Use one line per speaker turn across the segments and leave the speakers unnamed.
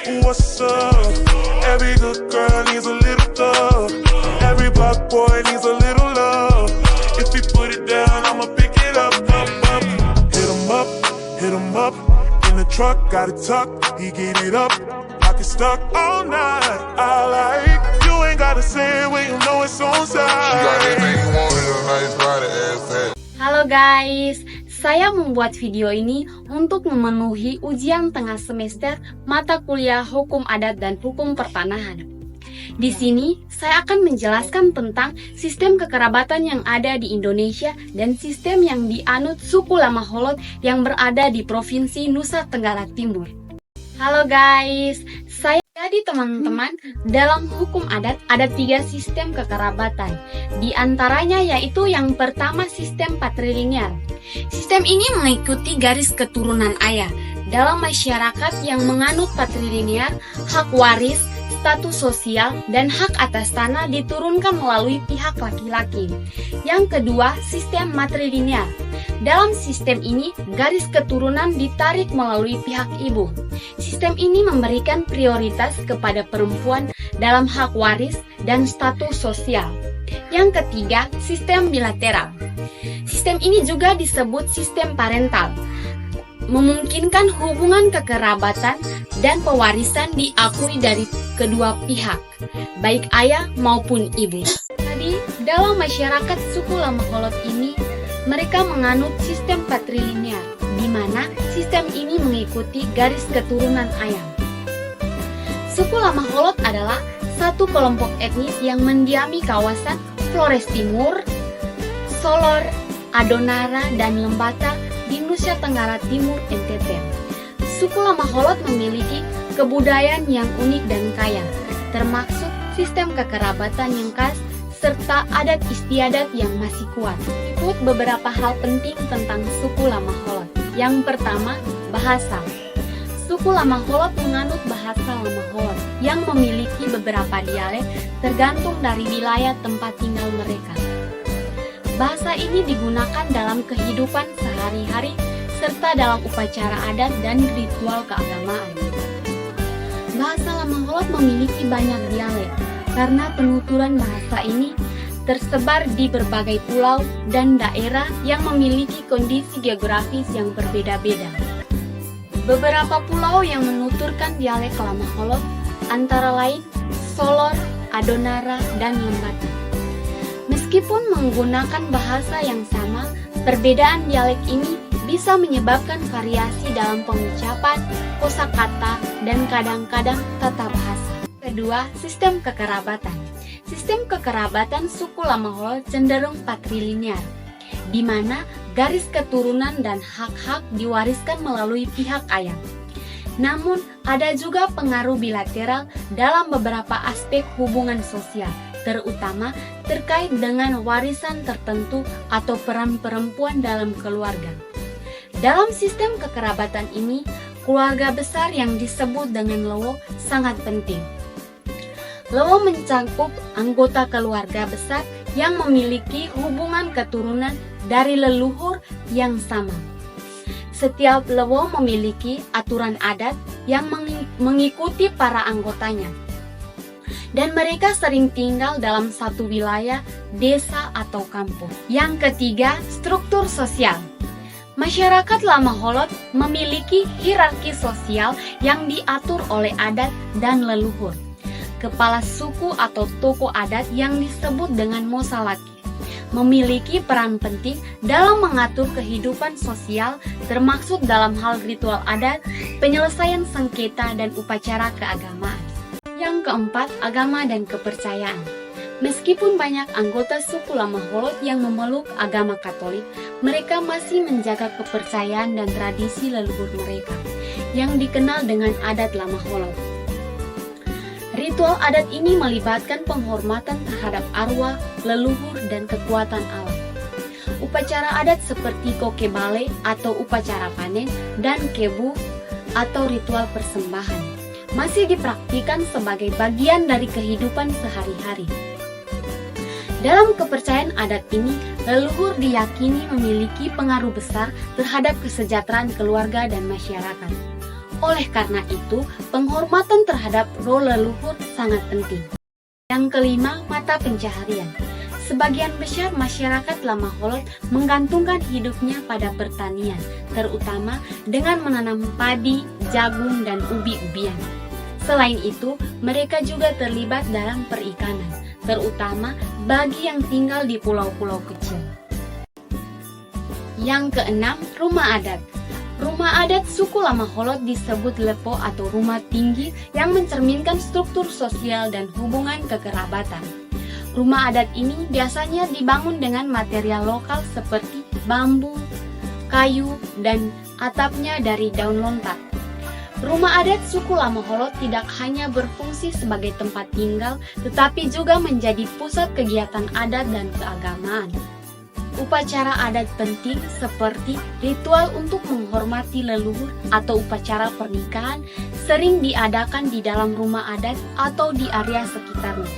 What's up? Every good girl needs a little thug. Every black boy needs a little love. If he put it down, I'ma pick it up, up, up. Hit him up, hit him up. In the truck, got it tucked. He get it up. Pocket stuck all night. I like you ain't gotta say it when you know it's on
She got
side.
everything you want in a nice body, ass fat.
Halo guys, saya membuat video ini untuk memenuhi ujian tengah semester mata kuliah Hukum Adat dan Hukum Pertanahan. Di sini, saya akan menjelaskan tentang sistem kekerabatan yang ada di Indonesia dan sistem yang dianut suku Lama Holot yang berada di Provinsi Nusa Tenggara Timur. Halo guys, jadi teman-teman, dalam hukum adat ada 3 sistem kekerabatan. Di antaranya yaitu yang pertama sistem patrilinear. Sistem ini mengikuti garis keturunan ayah. Dalam masyarakat yang menganut patrilinear, hak waris, status sosial, dan hak atas tanah diturunkan melalui pihak laki-laki. Yang kedua, sistem matrilinear. Dalam sistem ini, garis keturunan ditarik melalui pihak ibu. Sistem ini memberikan prioritas kepada perempuan dalam hak waris dan status sosial. Yang ketiga, sistem bilateral. Sistem ini juga disebut sistem parental, memungkinkan hubungan kekerabatan dan pewarisan diakui dari kedua pihak, baik ayah maupun ibu. Jadi, dalam masyarakat suku Lama Holot ini, mereka menganut sistem patrilinear, di mana sistem ini mengikuti garis keturunan ayah. Suku Lama Holot adalah satu kelompok etnis yang mendiami kawasan Flores Timur, Solor, Adonara, dan Lembata di Nusa Tenggara Timur NTT. Suku Lama Holot memiliki kebudayaan yang unik dan kaya, termasuk sistem kekerabatan yang khas serta adat istiadat yang masih kuat. Ikut beberapa hal penting tentang suku Lama Holot. Yang pertama, bahasa. Suku Lama Holot menganut bahasa Lama Holot yang memiliki beberapa dialek tergantung dari wilayah tempat tinggal mereka. Bahasa ini digunakan dalam kehidupan sehari-hari serta dalam upacara adat dan ritual keagamaan. Bahasa Lama Holot memiliki banyak dialek karena penuturan bahasa ini tersebar di berbagai pulau dan daerah yang memiliki kondisi geografis yang berbeda-beda. Beberapa pulau yang menuturkan dialek Lama Holot antara lain Solor, Adonara, dan Lembata. Meskipun menggunakan bahasa yang sama, perbedaan dialek ini bisa menyebabkan variasi dalam pengucapan, kosakata, dan kadang-kadang tata bahasa. Kedua, sistem kekerabatan. Sistem kekerabatan suku Lama Holot cenderung patrilinear, di mana garis keturunan dan hak-hak diwariskan melalui pihak ayah. Namun, ada juga pengaruh bilateral dalam beberapa aspek hubungan sosial, terutama terkait dengan warisan tertentu atau peran perempuan dalam keluarga. Dalam sistem kekerabatan ini, keluarga besar yang disebut dengan Lewo sangat penting. Lewo mencakup anggota keluarga besar yang memiliki hubungan keturunan dari leluhur yang sama. Setiap Lewo memiliki aturan adat yang mengikuti para anggotanya. Dan mereka sering tinggal dalam satu wilayah, desa, atau kampung. Yang ketiga, struktur sosial. Masyarakat Lama Holot memiliki hierarki sosial yang diatur oleh adat dan leluhur. Kepala suku atau tokoh adat yang disebut dengan Mosalaki memiliki peran penting dalam mengatur kehidupan sosial, termasuk dalam hal ritual adat, penyelesaian sengketa, dan upacara keagamaan. Yang keempat, agama dan kepercayaan. Meskipun banyak anggota suku Lama Holot yang memeluk agama Katolik, mereka masih menjaga kepercayaan dan tradisi leluhur mereka, yang dikenal dengan adat Lama Holot. Ritual adat ini melibatkan penghormatan terhadap arwah, leluhur, dan kekuatan alam. Upacara adat seperti kokebale atau upacara panen dan kebu atau ritual persembahan masih dipraktikkan sebagai bagian dari kehidupan sehari-hari. Dalam kepercayaan adat ini, leluhur diyakini memiliki pengaruh besar terhadap kesejahteraan keluarga dan masyarakat. Oleh karena itu, penghormatan terhadap roh leluhur sangat penting. Yang kelima, mata pencaharian. Sebagian besar masyarakat Lama Holot menggantungkan hidupnya pada pertanian, terutama dengan menanam padi, jagung, dan ubi-ubian. Selain itu, mereka juga terlibat dalam perikanan, terutama bagi yang tinggal di pulau-pulau kecil. Yang keenam, rumah adat. Rumah adat suku Lama Holot disebut lepo atau rumah tinggi yang mencerminkan struktur sosial dan hubungan kekerabatan. Rumah adat ini biasanya dibangun dengan material lokal seperti bambu, kayu, dan atapnya dari daun lontar. Rumah adat suku Lama Holot tidak hanya berfungsi sebagai tempat tinggal, tetapi juga menjadi pusat kegiatan adat dan keagamaan. Upacara adat penting seperti ritual untuk menghormati leluhur atau upacara pernikahan sering diadakan di dalam rumah adat atau di area sekitarnya.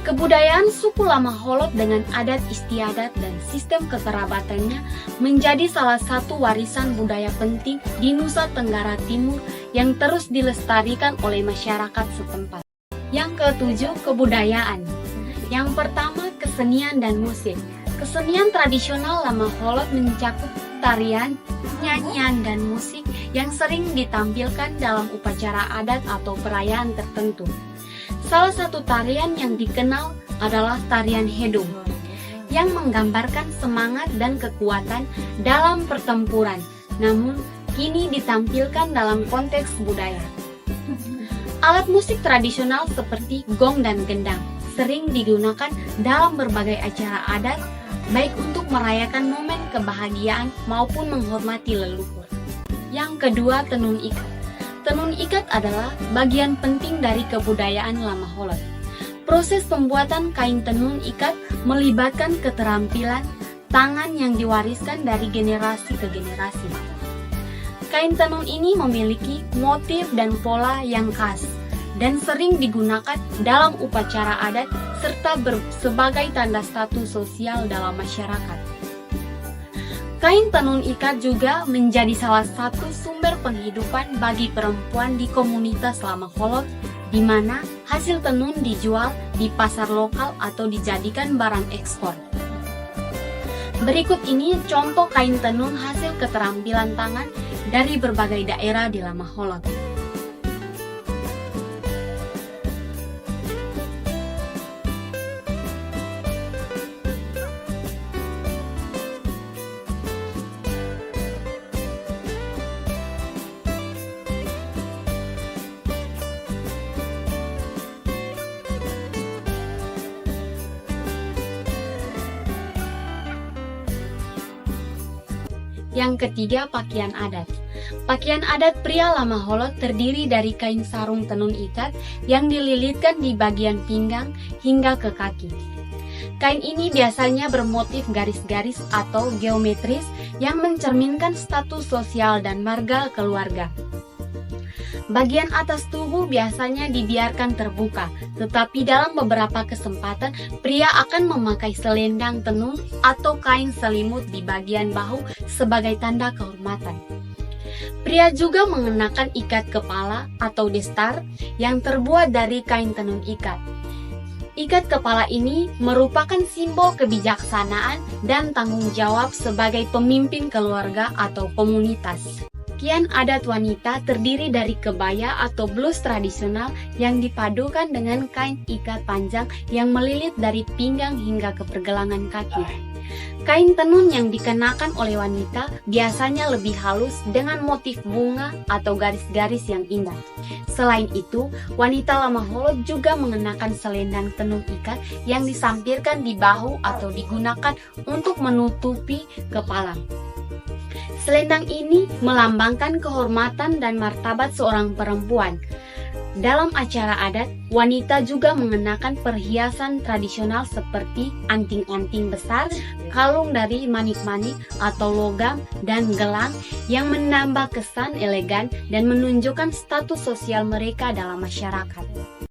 Kebudayaan suku Lama Holot dengan adat istiadat dan sistem kekerabatannya menjadi salah satu warisan budaya penting di Nusa Tenggara Timur yang terus dilestarikan oleh masyarakat setempat. Yang ketujuh, kebudayaan. Yang pertama, kesenian dan musik. Kesenian tradisional Lama Holot mencakup tarian, nyanyian, dan musik yang sering ditampilkan dalam upacara adat atau perayaan tertentu. Salah satu tarian yang dikenal adalah tarian Hedung, yang menggambarkan semangat dan kekuatan dalam pertempuran, namun kini ditampilkan dalam konteks budaya. Alat musik tradisional seperti gong dan gendang sering digunakan dalam berbagai acara adat, baik untuk merayakan momen kebahagiaan maupun menghormati leluhur. Yang kedua, tenun ikat. Tenun ikat adalah bagian penting dari kebudayaan Lama Holot. Proses pembuatan kain tenun ikat melibatkan keterampilan tangan yang diwariskan dari generasi ke generasi. Kain tenun ini memiliki motif dan pola yang khas dan sering digunakan dalam upacara adat serta sebagai tanda status sosial dalam masyarakat. Kain tenun ikat juga menjadi salah satu sumber penghidupan bagi perempuan di komunitas Lama Holot, di mana hasil tenun dijual di pasar lokal atau dijadikan barang ekspor. Berikut ini contoh kain tenun hasil keterampilan tangan dari berbagai daerah di Lama Holot. Yang ketiga, pakaian adat. Pakaian adat pria Lama Holot terdiri dari kain sarung tenun ikat yang dililitkan di bagian pinggang hingga ke kaki. Kain ini biasanya bermotif garis-garis atau geometris yang mencerminkan status sosial dan marga keluarga. Bagian atas tubuh biasanya dibiarkan terbuka, tetapi dalam beberapa kesempatan pria akan memakai selendang tenun atau kain selimut di bagian bahu sebagai tanda kehormatan. Pria juga mengenakan ikat kepala atau destar yang terbuat dari kain tenun ikat. Ikat kepala ini merupakan simbol kebijaksanaan dan tanggung jawab sebagai pemimpin keluarga atau komunitas. Pakaian adat wanita terdiri dari kebaya atau blus tradisional yang dipadukan dengan kain ikat panjang yang melilit dari pinggang hingga ke pergelangan kaki. Kain tenun yang dikenakan oleh wanita biasanya lebih halus dengan motif bunga atau garis-garis yang indah. Selain itu, wanita Lama Holot juga mengenakan selendang tenun ikat yang disampirkan di bahu atau digunakan untuk menutupi kepala. Selendang ini melambangkan kehormatan dan martabat seorang perempuan. Dalam acara adat, wanita juga mengenakan perhiasan tradisional seperti anting-anting besar, kalung dari manik-manik atau logam, dan gelang yang menambah kesan elegan dan menunjukkan status sosial mereka dalam masyarakat.